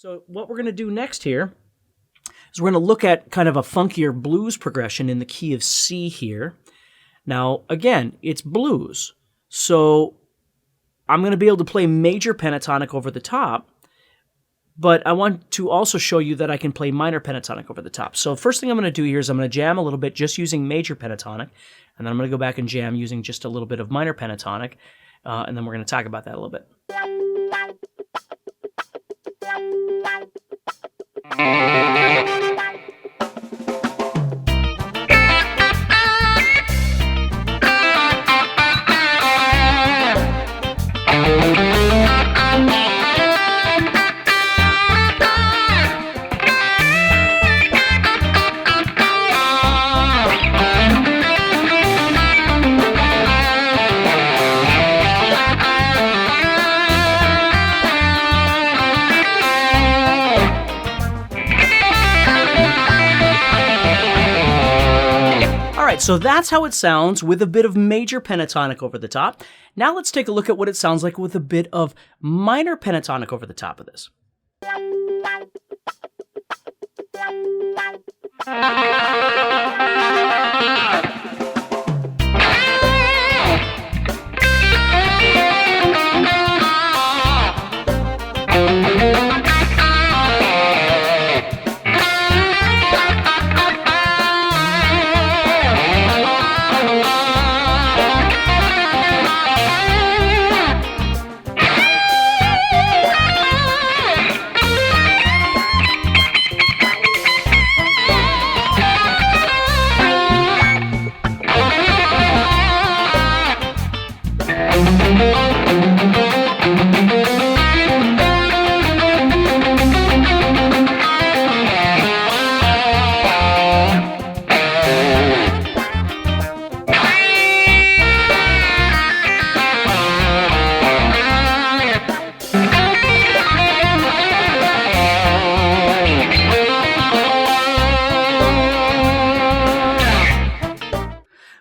So what we're going to do next here is we're going to look at kind of a funkier blues progression in the key of C here. Now, again, it's blues, so I'm going to be able to play major pentatonic over the top, but I want to also show you that I can play minor pentatonic over the top. So first thing I'm going to do here is I'm going to jam a little bit just using major pentatonic, and then I'm going to go back and jam using just a little bit of minor pentatonic, and then we're going to talk about that a little bit. So that's how it sounds with a bit of major pentatonic over the top. Now let's take a look at what it sounds like with a bit of minor pentatonic over the top of this.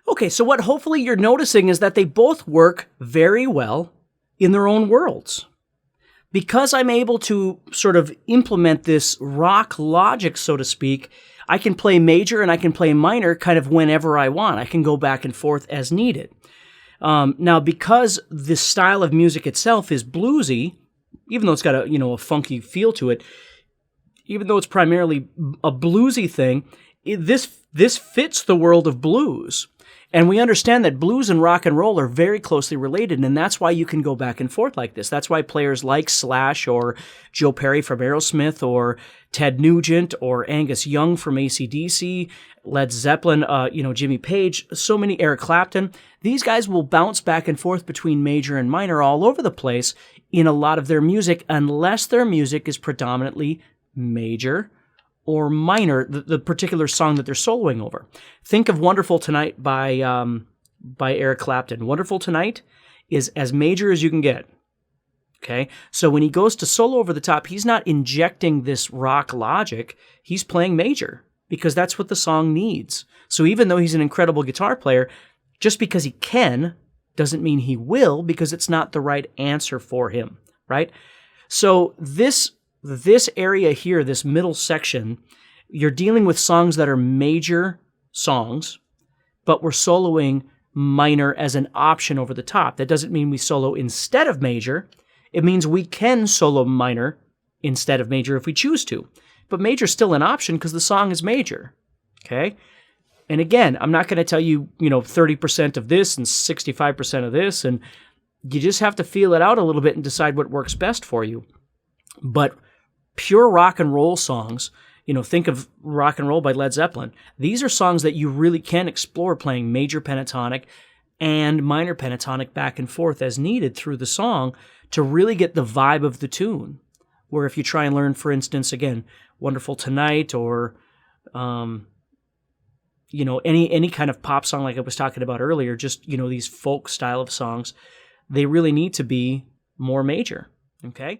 Okay, so what hopefully you're noticing is that they both work very well in their own worlds. Because I'm able to sort of implement this rock logic, so to speak, I can play major and I can play minor kind of whenever I want. I can go back and forth as needed. Now, because the style of music itself is bluesy, even though it's got a funky feel to it, even though it's primarily a bluesy thing, this fits the world of blues. And we understand that blues and rock and roll are very closely related, and that's why you can go back and forth like this. That's why players like Slash or Joe Perry from Aerosmith or Ted Nugent or Angus Young from AC/DC, Led Zeppelin, Jimmy Page, so many, Eric Clapton, these guys will bounce back and forth between major and minor all over the place in a lot of their music, unless their music is predominantly major or minor, the particular song that they're soloing over. Think of Wonderful Tonight by Eric Clapton. Wonderful Tonight is as major as you can get. Okay? So when he goes to solo over the top, he's not injecting this rock logic. He's playing major because that's what the song needs. So even though he's an incredible guitar player, just because he can doesn't mean he will, because it's not the right answer for him, right? So this area here, this middle section, you're dealing with songs that are major songs, but we're soloing minor as an option over the top. That doesn't mean we solo instead of major. It means we can solo minor instead of major if we choose to. But major's still an option because the song is major. Okay? And again, I'm not going to tell you, 30% of this and 65% of this, and you just have to feel it out a little bit and decide what works best for you. But pure rock and roll songs, think of Rock and Roll by Led Zeppelin. These are songs that you really can explore playing major pentatonic and minor pentatonic back and forth as needed through the song to really get the vibe of the tune. Where if you try and learn, for instance, again, Wonderful Tonight or, any kind of pop song like I was talking about earlier, just, these folk style of songs, they really need to be more major, okay?